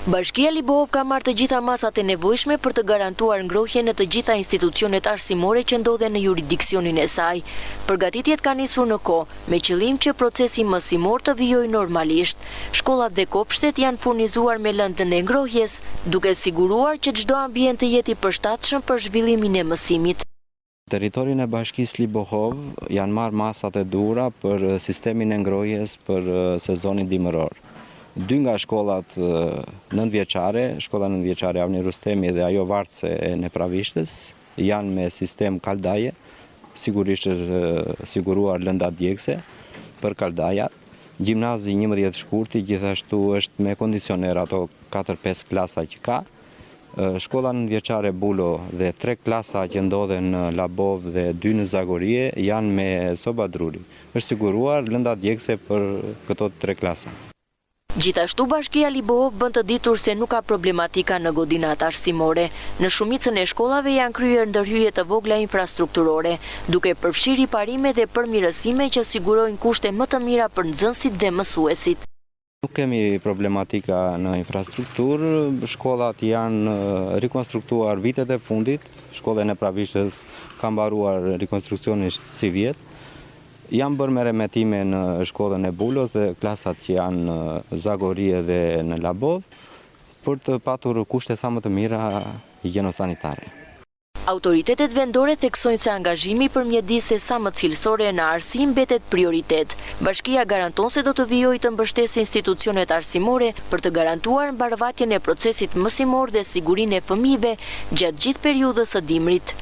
Bashkia Libohov ka marrë të gjitha masat e nevojshme për të garantuar ngrohjen e të gjitha institucionet arsimore që ndodhen në jurisdiksionin e saj. Përgatitjet kanë nisur në kohë, me qëllim që procesi mësimor të vijojë normalisht. Shkollat dhe kopshtet janë furnizuar me lëndën e ngrohjes, duke siguruar që çdo ambient të jetë i përshtatshëm për zhvillimin e mësimit. Territorin e Bashkisë Libohov janë marrë masat e duhura për sistemin e ngrohjes për sezonin dimëror. Dy nga shkollat nëntëvjeçare, shkolla nëntëvjeçare Avni Rustemi dhe ajo vartëse e Nepravishtës, janë me sistem kaldaje, sigurisht është siguruar lënda djegëse për kaldajat. Gjimnazi 11 Shkurti gjithashtu është me kondicioner ato 4-5 klasa që ka. Shkolla nëntëvjeçare Bulo dhe 3 klasa që ndodhen në Labov dhe 2 në Zagorie janë me soba druri. Është siguruar lënda djegëse për këto 3 klasa. Gjithashtu Bashkia Libohov bën të ditur se nuk ka problematika në godinat arsimore. Në shumicën e shkollave janë kryer ndërhyrje të vogla infrastrukturore, duke përfshirë riparime dhe përmirësime që sigurojnë kushte më të mira për nxënësit dhe mësuesit. Nuk kemi problematika në infrastrukturë, shkollat janë rikonstruktuar vitet e fundit, shkolla e Nepravishtës ka mbaruar rikonstruksioni si vjet. Jam bërë me remetime në shkollën e Bulos dhe klasat që janë në Zagorie dhe në Labov për të patur kushte sa më të mira higjieno-sanitare. Autoritetet vendore theksojnë se angazhimi për mjedise sa më cilësore në arsim mbetet prioritet. Bashkia garanton se do të vijojë të mbështesë institucionet arsimore për të garantuar mbarvatjen e procesit mësimor dhe sigurinë e fëmijëve gjatë gjithë periudhës së dimrit.